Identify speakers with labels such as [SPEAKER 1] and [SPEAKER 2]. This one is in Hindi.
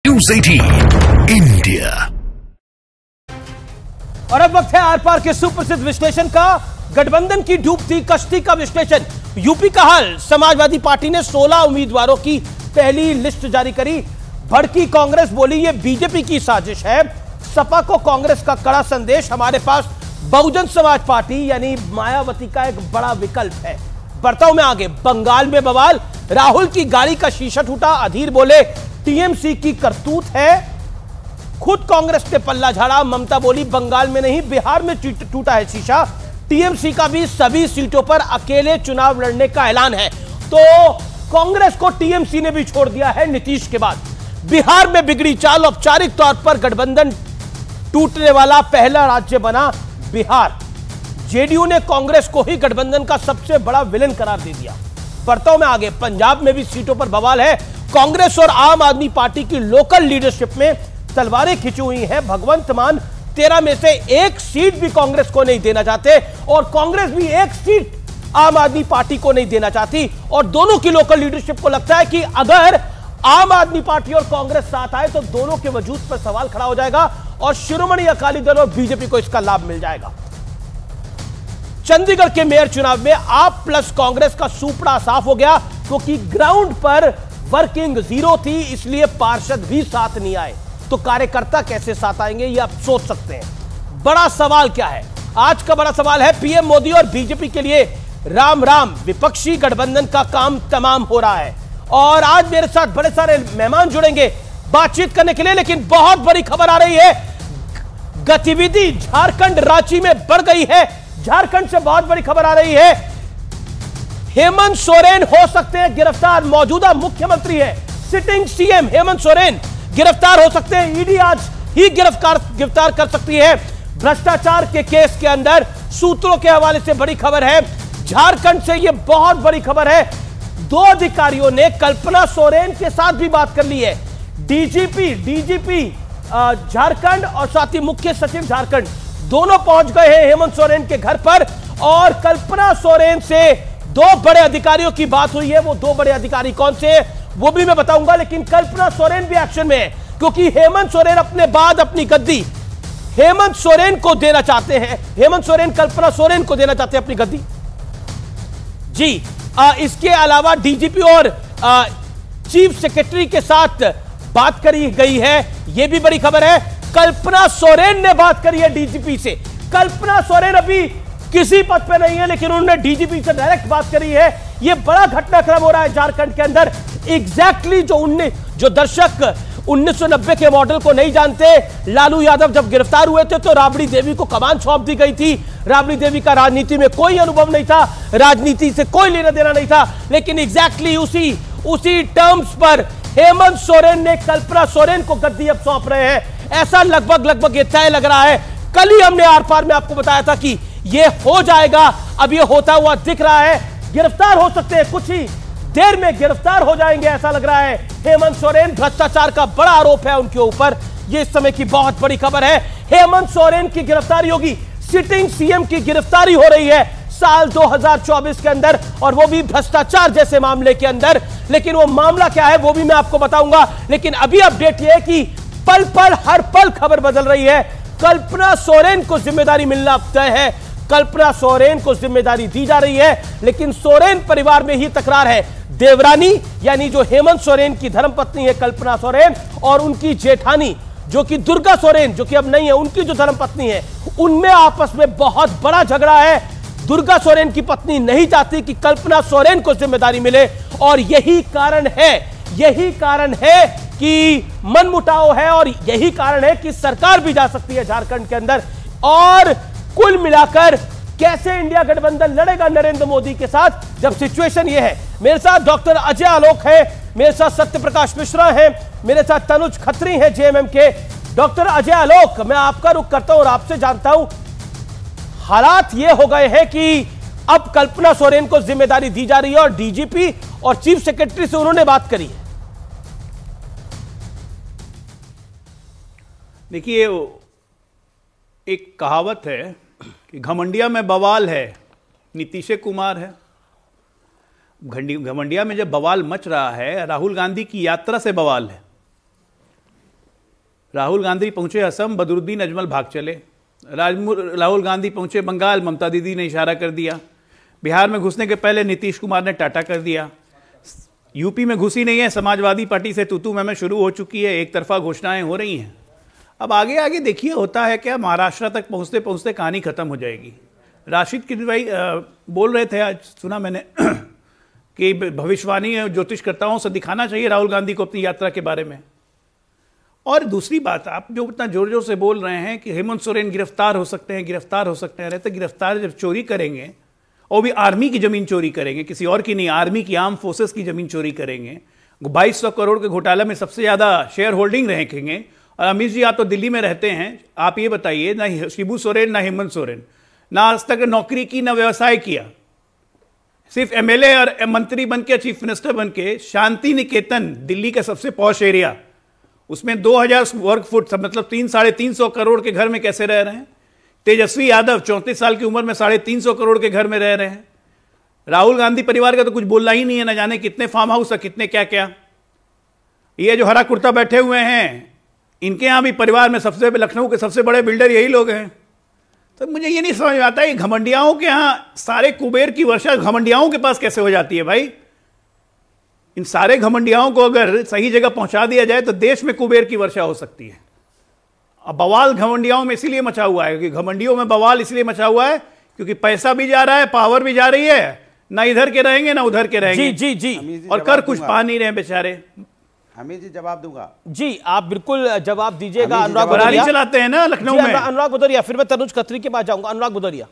[SPEAKER 1] News 18 India.
[SPEAKER 2] और अब वक्त है आर पार के सुप्रसिद्ध विश्लेषण का। गठबंधन की डूबती कश्ती का विश्लेषण। यूपी का हाल, समाजवादी पार्टी ने 16 उम्मीदवारों की पहली लिस्ट जारी करी। भड़की कांग्रेस, बोली ये बीजेपी की साजिश है। सपा को कांग्रेस का कड़ा संदेश, हमारे पास बहुजन समाज पार्टी यानी मायावती का एक बड़ा विकल्प है। बढ़ता हूं मैं आगे। बंगाल में बवाल, राहुल की गाड़ी का शीशा टूटा। अधीर बोले टीएमसी की करतूत है। खुद कांग्रेस ने पल्ला झाड़ा। ममता बोली बंगाल में नहीं बिहार में टूटा है शीशा। टीएमसी का भी सभी सीटों पर अकेले चुनाव लड़ने का ऐलान है। तो कांग्रेस को टीएमसी ने भी छोड़ दिया है नीतीश के बाद। बिहार में बिगड़ी चाल, औपचारिक तौर पर गठबंधन टूटने वाला पहला राज्य बना बिहार। जेडीयू ने कांग्रेस को ही गठबंधन का सबसे बड़ा विलेन करार दे दिया। बढ़ता हूं मैं आगे। पंजाब में भी सीटों पर बवाल है। कांग्रेस और आम आदमी पार्टी की लोकल लीडरशिप में तलवारें खिंची हुई हैं। भगवंत मान 13 में से एक सीट भी कांग्रेस को नहीं देना चाहते और कांग्रेस भी एक सीट आम आदमी पार्टी को नहीं देना चाहती। और दोनों की लोकल लीडरशिप को लगता है कि अगर आम आदमी पार्टी और कांग्रेस साथ आए तो दोनों के वजूद पर सवाल खड़ा हो जाएगा और शिरोमणि अकाली दल और बीजेपी को इसका लाभ मिल जाएगा। चंडीगढ़ के मेयर चुनाव में आप प्लस कांग्रेस का सुपड़ा साफ हो गया, क्योंकि ग्राउंड पर वर्किंग जीरो थी, इसलिए पार्षद भी साथ नहीं आए। तो कार्यकर्ता कैसे साथ आएंगे, ये आप सोच सकते हैं। बड़ा सवाल क्या है? आज का बड़ा सवाल है पीएम मोदी और बीजेपी के लिए राम राम। विपक्षी गठबंधन का काम तमाम हो रहा है और आज मेरे साथ बड़े सारे मेहमान जुड़ेंगे बातचीत करने के लिए। लेकिन बहुत बड़ी खबर आ रही है, गतिविधि झारखंड रांची में बढ़ गई है। झारखंड से बहुत बड़ी खबर आ रही है, हेमंत सोरेन हो सकते हैं गिरफ्तार। मौजूदा मुख्यमंत्री है, सिटिंग सीएम हेमंत सोरेन गिरफ्तार हो सकते हैं। ईडी आज ही गिरफ्तार कर सकती है भ्रष्टाचार के केस के अंदर। सूत्रों के हवाले से बड़ी खबर है, झारखंड से यह बहुत बड़ी खबर है। 2 अधिकारियों ने कल्पना सोरेन के साथ भी बात कर ली है। डीजीपी झारखंड और साथ ही मुख्य सचिव झारखंड दोनों पहुंच गए हैं हेमंत सोरेन के घर पर और कल्पना सोरेन से 2 बड़े अधिकारियों की बात हुई है। वो 2 बड़े अधिकारी कौन से हैं वो भी मैं बताऊंगा। लेकिन कल्पना सोरेन भी एक्शन में है, क्योंकि हेमंत सोरेन अपने बाद अपनी गद्दी हेमंत सोरेन को देना चाहते हैं। हेमंत सोरेन कल्पना सोरेन को देना चाहते हैं अपनी गद्दी जी। इसके अलावा डीजीपी और चीफ सेक्रेटरी के साथ बात करी गई है, यह भी बड़ी खबर है। कल्पना सोरेन ने बात करी है डीजीपी से। कल्पना सोरेन अभी किसी पद पे नहीं है, लेकिन उन्होंने डीजीपी से डायरेक्ट बात करी है। यह बड़ा घटनाक्रम हो रहा है झारखंड के अंदर। एग्जैक्टली जो दर्शक 1990 के मॉडल को नहीं जानते, लालू यादव जब गिरफ्तार हुए थे तो राबड़ी देवी को कमान सौंप दी गई थी। राबड़ी देवी का राजनीति में कोई अनुभव नहीं था, राजनीति से कोई लेना देना नहीं था, लेकिन एग्जैक्टली उसी टर्म्स पर हेमंत सोरेन ने कल्पना सोरेन को गद्दी अब सौंप रहे हैं। ऐसा लगभग ये तय लग रहा है। कल ही हमने आर पार में आपको बताया था कि यह हो जाएगा, अब यह होता हुआ दिख रहा है। गिरफ्तार हो सकते हैं, कुछ ही देर में गिरफ्तार हो जाएंगे ऐसा लग रहा है। हेमंत सोरेन, भ्रष्टाचार का बड़ा आरोप है उनके ऊपर, यह इस समय की बहुत बड़ी खबर है। हेमंत सोरेन की गिरफ्तारी होगी, सिटिंग सीएम की गिरफ्तारी हो रही है साल 2024 के अंदर, और वो भी भ्रष्टाचार जैसे मामले के अंदर। लेकिन वो मामला क्या है वो भी मैं आपको बताऊंगा। लेकिन अभी अपडेट यह है कि पल पल हर पल खबर बदल रही है। कल्पना सोरेन को जिम्मेदारी मिलना तय है, कल्पना सोरेन को जिम्मेदारी दी जा रही है। लेकिन सोरेन परिवार में ही तकरार है। देवरानी यानी जो हेमंत सोरेन की धर्मपत्नी है कल्पना सोरेन, और उनकी जेठानी जो कि दुर्गा सोरेन, जो कि अब नहीं है, उनकी जो धर्मपत्नी है, उनमें आपस में बहुत बड़ा झगड़ा है। दुर्गा सोरेन की पत्नी नहीं चाहती कि कल्पना सोरेन को जिम्मेदारी मिले, और यही कारण है कि मनमुटाव है, और यही कारण है कि सरकार भी जा सकती है झारखंड के अंदर। और कुल मिलाकर कैसे इंडिया गठबंधन लड़ेगा नरेंद्र मोदी के साथ, जब सिचुएशन यह है। मेरे साथ डॉक्टर अजय आलोक है, मेरे साथ सत्यप्रकाश मिश्रा है, मेरे साथ तनुज खत्री हैं जेएमएम के। डॉक्टर अजय आलोक, मैं आपका रुख करता हूं और आपसे जानता हूं, हालात ये हो गए हैं कि अब कल्पना सोरेन को जिम्मेदारी दी जा रही है और डीजीपी और चीफ सेक्रेटरी से उन्होंने बात करी है।
[SPEAKER 3] देखिए, एक कहावत है कि घमंडिया में बवाल है, नीतीश कुमार है। घमंडिया में जब बवाल मच रहा है, राहुल गांधी की यात्रा से बवाल है। राहुल गांधी पहुंचे असम, बदरुद्दीन अजमल भाग चले। राहुल गांधी पहुंचे बंगाल, ममता दीदी ने इशारा कर दिया। बिहार में घुसने के पहले नीतीश कुमार ने टाटा कर दिया। यूपी में घुसी नहीं है, समाजवादी पार्टी से तू मैं शुरू हो चुकी है, एक तरफा घोषणाएं हो रही हैं। अब आगे आगे देखिए होता है क्या, महाराष्ट्र तक पहुंचते पहुंचते कहानी खत्म हो जाएगी। राशिद की भाई बोल रहे थे, आज सुना मैंने कि भविष्यवाणी ज्योतिषकर्ताओं से दिखाना चाहिए राहुल गांधी को अपनी यात्रा के बारे में। और दूसरी बात, आप जो इतना जोर जोर से बोल रहे हैं कि हेमंत सोरेन गिरफ्तार हो सकते हैं, गिरफ्तार हो सकते हैं, रहते गिरफ्तार जब चोरी करेंगे और भी आर्मी की जमीन चोरी करेंगे, किसी और की नहीं, आर्मी की, आर्म फोर्सेस की जमीन चोरी करेंगे, 2200 करोड़ के घोटाले में सबसे ज्यादा शेयर होल्डिंग रखेंगे। और अमित जी, आप तो दिल्ली में रहते हैं, आप ये बताइए, ना शिबू सोरेन ना हेमंत सोरेन ना आज तक नौकरी की ना व्यवसाय किया, सिर्फ एमएलए और मंत्री बन के, चीफ मिनिस्टर बन के, शांति निकेतन दिल्ली का सबसे पॉश एरिया, उसमें 2000 वर्ग फुट, मतलब 300-350 करोड़ के घर में कैसे रह रहे हैं। तेजस्वी यादव 34 साल की उम्र में 350 करोड़ के घर में रह रहे हैं। राहुल गांधी परिवार का तो कुछ बोलना ही नहीं है, ना जाने कितने फार्म हाउस है, कितने क्या क्या। ये जो हरा कुर्ता बैठे हुए हैं, इनके यहां भी परिवार में सबसे, लखनऊ के सबसे बड़े बिल्डर यही लोग हैं। तो मुझे ये नहीं समझ में आता है, घमंडियाओं के यहां सारे कुबेर की वर्षा घमंडियाओं के पास कैसे हो जाती है भाई। इन सारे घमंडियाओं को अगर सही जगह पहुंचा दिया जाए तो देश में कुबेर की वर्षा हो सकती है। अब बवाल घमंडियाओं में इसीलिए मचा हुआ है, क्योंकि घमंडियों में बवाल इसलिए मचा हुआ है क्योंकि पैसा भी जा रहा है, पावर भी जा रही है, ना इधर के रहेंगे ना उधर के रहेंगे।
[SPEAKER 2] जी जी जी,
[SPEAKER 3] और कर कुछ पा नहीं रहे बेचारे।
[SPEAKER 4] हमें जी जवाब दूंगा
[SPEAKER 2] जी, आप बिल्कुल जवाब दीजिएगा। अनुराग
[SPEAKER 3] बरारी
[SPEAKER 2] भदौरिया
[SPEAKER 3] चलाते हैं ना लखनऊ में।
[SPEAKER 2] अनुराग भदौरिया, फिर मैं तनुज खत्री के पास जाऊंगा। अनुराग भदौरिया,